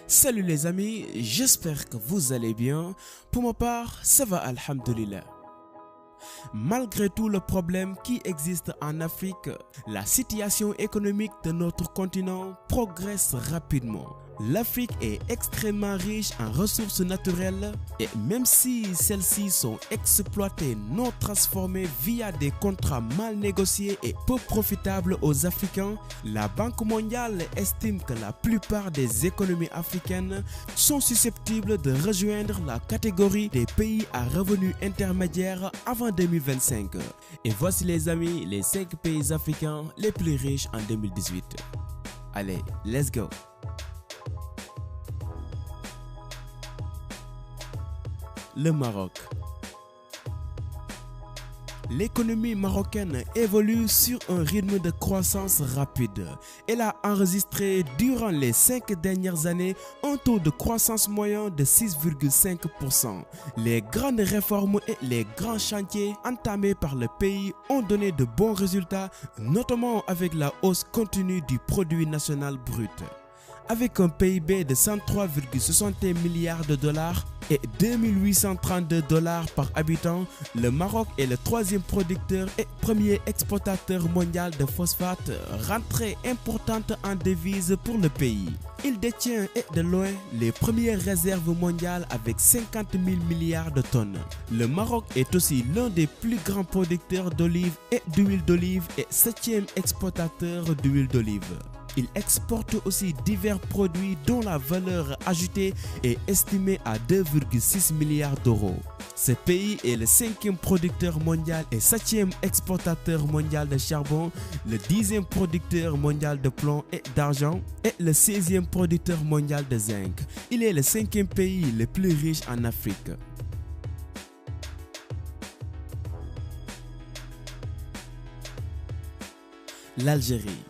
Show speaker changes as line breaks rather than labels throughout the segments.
Salut les amis, j'espère que vous allez bien. Pour ma part, ça va alhamdoulilah. Malgré tout le problème qui existe en Afrique, la situation économique de notre continent progresse rapidement. L'Afrique est extrêmement riche en ressources naturelles et même si celles-ci sont exploitées non transformées via des contrats mal négociés et peu profitables aux Africains, la Banque mondiale estime que la plupart des économies africaines sont susceptibles de rejoindre la catégorie des pays à revenus intermédiaires avant 2025. Et voici les amis, les 5 pays africains les plus riches en 2018. Allez, let's go! Le Maroc. L'économie marocaine évolue sur un rythme de croissance rapide. Elle a enregistré durant les 5 dernières années un taux de croissance moyen de 6,5%. Les grandes réformes et les grands chantiers entamés par le pays ont donné de bons résultats, notamment avec la hausse continue du produit national brut. Avec un PIB de 103,61 milliards de dollars et 2832 dollars par habitant, le Maroc est le 3e producteur et premier exportateur mondial de phosphate, rentrée importante en devises pour le pays. Il détient de loin les premières réserves mondiales avec 50 000 milliards de tonnes. Le Maroc est aussi l'un des plus grands producteurs d'olives et d'huile d'olive et 7e exportateur d'huile d'olive. Il exporte aussi divers produits dont la valeur ajoutée est estimée à 2,6 milliards d'euros. Ce pays est le 5e producteur mondial et 7e exportateur mondial de charbon, le 10e producteur mondial de plomb et d'argent et le 16e producteur mondial de zinc. Il est le 5e pays le plus riche en Afrique. L'Algérie.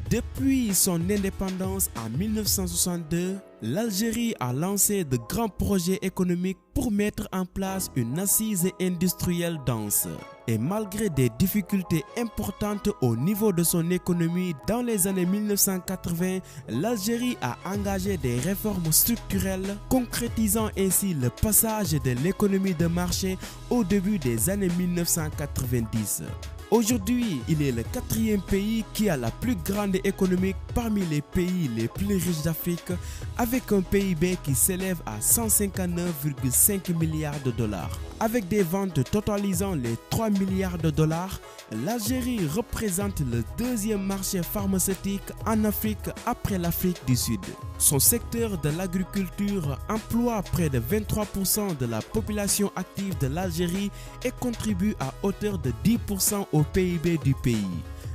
Depuis son indépendance en 1962, l'Algérie a lancé de grands projets économiques pour mettre en place une assise industrielle dense. Et malgré des difficultés importantes au niveau de son économie dans les années 1980, l'Algérie a engagé des réformes structurelles, concrétisant ainsi le passage de l'économie de marché au début des années 1990. Aujourd'hui, il est le 4e pays qui a la plus grande économie parmi les pays les plus riches d'Afrique, avec un PIB qui s'élève à 159,5 milliards de dollars. Avec des ventes totalisant les 3 milliards de dollars, l'Algérie représente le 2e marché pharmaceutique en Afrique après l'Afrique du Sud. Son secteur de l'agriculture emploie près de 23% de la population active de l'Algérie et contribue à hauteur de 10% au PIB du pays.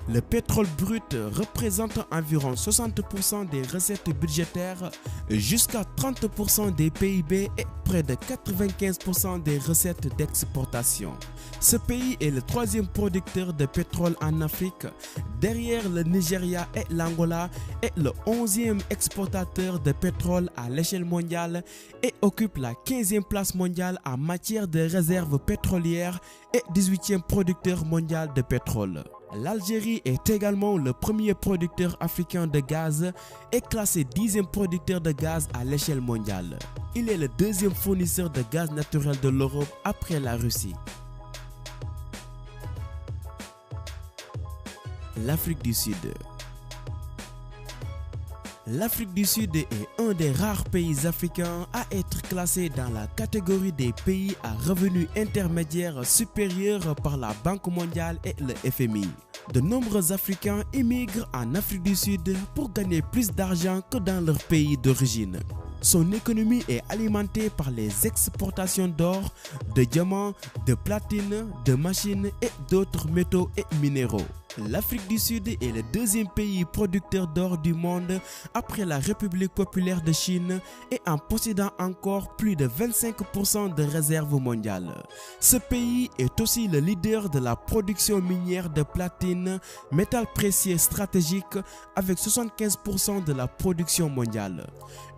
Le pétrole brut représente environ 60% des recettes budgétaires, jusqu'à 30% des PIB et près de 95% des recettes d'exportation. Ce pays est le 3e producteur de pétrole en Afrique, derrière le Nigeria et l'Angola, et le 11e exportateur de pétrole à l'échelle mondiale et occupe la 15e place mondiale en matière de réserves pétrolières et 18e producteur mondial de pétrole. L'Algérie est également le premier producteur africain de gaz et classé 10e producteur de gaz à l'échelle mondiale. Il est le 2e fournisseur de gaz naturel de l'Europe après la Russie. L'Afrique du Sud. L'Afrique du Sud est un des rares pays africains à être classé dans la catégorie des pays à revenus intermédiaires supérieurs par la Banque mondiale et le FMI. De nombreux Africains immigrent en Afrique du Sud pour gagner plus d'argent que dans leur pays d'origine. Son économie est alimentée par les exportations d'or, de diamants, de platine, de machines et d'autres métaux et minéraux. L'Afrique du Sud est le 2e pays producteur d'or du monde après la République populaire de Chine et en possédant encore plus de 25% de réserves mondiales. Ce pays est aussi le leader de la production minière de platine, métal précieux stratégique, avec 75% de la production mondiale.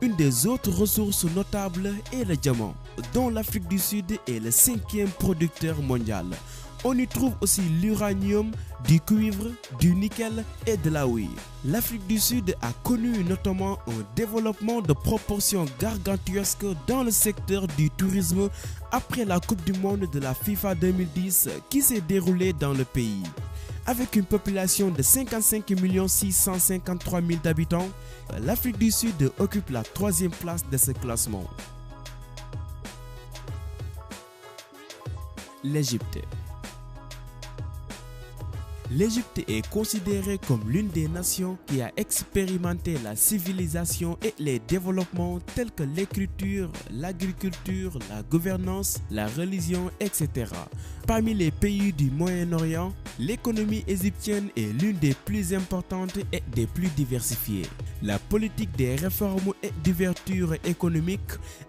Une des autres ressources notables est le diamant, dont l'Afrique du Sud est le 5e producteur mondial. On y trouve aussi l'uranium, du cuivre, du nickel et de la houille. L'Afrique du Sud a connu notamment un développement de proportions gargantuesques dans le secteur du tourisme après la Coupe du Monde de la FIFA 2010 qui s'est déroulée dans le pays. Avec une population de 55 653 000 habitants, l'Afrique du Sud occupe la 3e place de ce classement. L'Égypte. L'Égypte est considérée comme l'une des nations qui a expérimenté la civilisation et les développements tels que l'écriture, l'agriculture, la gouvernance, la religion, etc. Parmi les pays du Moyen-Orient, l'économie égyptienne est l'une des plus importantes et des plus diversifiées. La politique des réformes et d'ouverture économique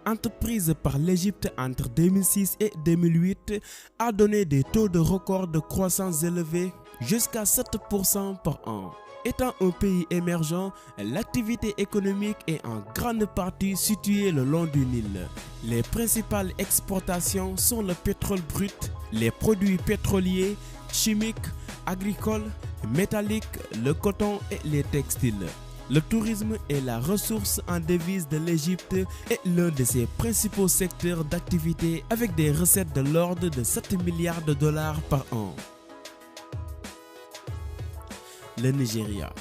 entreprise par l'Égypte entre 2006 et 2008 a donné des taux de record de croissance élevés jusqu'à 7% par an. Étant un pays émergent, l'activité économique est en grande partie située le long du Nil. Les principales exportations sont le pétrole brut, les produits pétroliers, chimiques, agricoles, métalliques, le coton et les textiles. Le tourisme est la ressource en devises de l'Égypte et l'un de ses principaux secteurs d'activité avec des recettes de l'ordre de 7 milliards de dollars par an. Le Nigeria.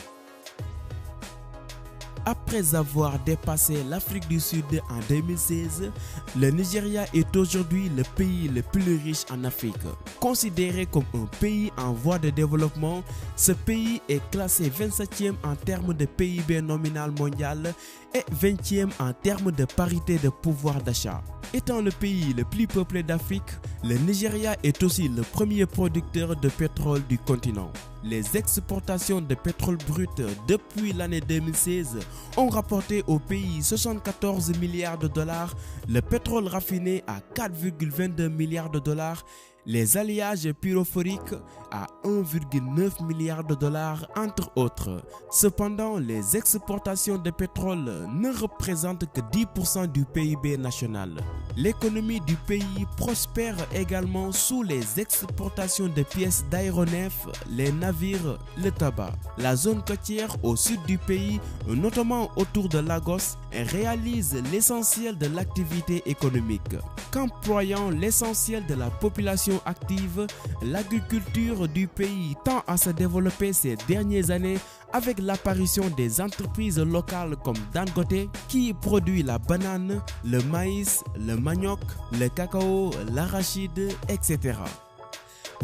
Après avoir dépassé l'Afrique du Sud en 2016, le Nigeria est aujourd'hui le pays le plus riche en Afrique. Considéré comme un pays en voie de développement, ce pays est classé 27e en termes de PIB nominal mondial et 20e en termes de parité de pouvoir d'achat. Étant le pays le plus peuplé d'Afrique, le Nigeria est aussi le premier producteur de pétrole du continent. Les exportations de pétrole brut depuis l'année 2016 ont rapporté au pays 74 milliards de dollars, le pétrole raffiné à 4,22 milliards de dollars, les alliages pyrophoriques à 1,9 milliard de dollars entre autres. Cependant, les exportations de pétrole ne représentent que 10% du PIB national. L'économie du pays prospère également sous les exportations de pièces d'aéronefs, les navires, le tabac. La zone côtière au sud du pays, notamment autour de Lagos, réalise l'essentiel de l'activité économique. Qu'employant l'essentiel de la population active, l'agriculture du pays tend à se développer ces dernières années avec l'apparition des entreprises locales comme Dangote qui produit la banane, le maïs, le manioc, le cacao, l'arachide, etc.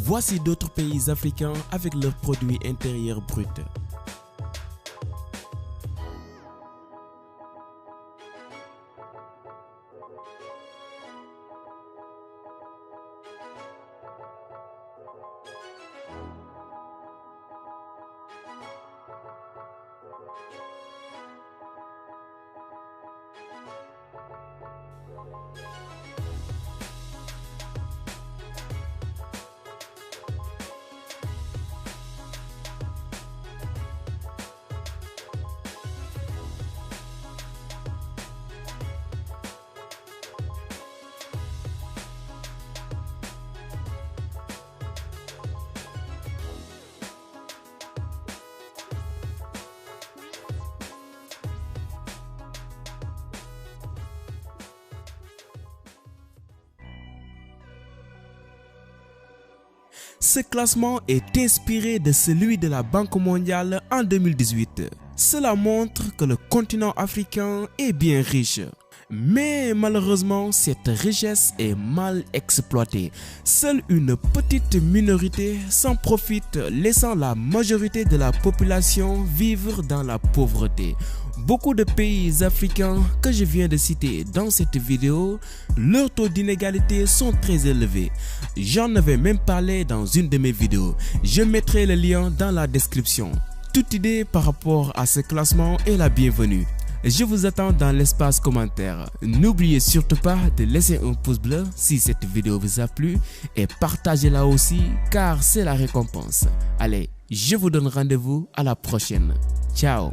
Voici d'autres pays africains avec leurs produits intérieurs bruts. Ce classement est inspiré de celui de la Banque mondiale en 2018. Cela montre que le continent africain est bien riche. Mais malheureusement, cette richesse est mal exploitée. Seule une petite minorité s'en profite, laissant la majorité de la population vivre dans la pauvreté. Beaucoup de pays africains que je viens de citer dans cette vidéo, leurs taux d'inégalité sont très élevés. J'en avais même parlé dans une de mes vidéos. Je mettrai le lien dans la description. Toute idée par rapport à ce classement est la bienvenue. Je vous attends dans l'espace commentaire. N'oubliez surtout pas de laisser un pouce bleu si cette vidéo vous a plu et partagez-la aussi car c'est la récompense. Allez, je vous donne rendez-vous à la prochaine. Ciao.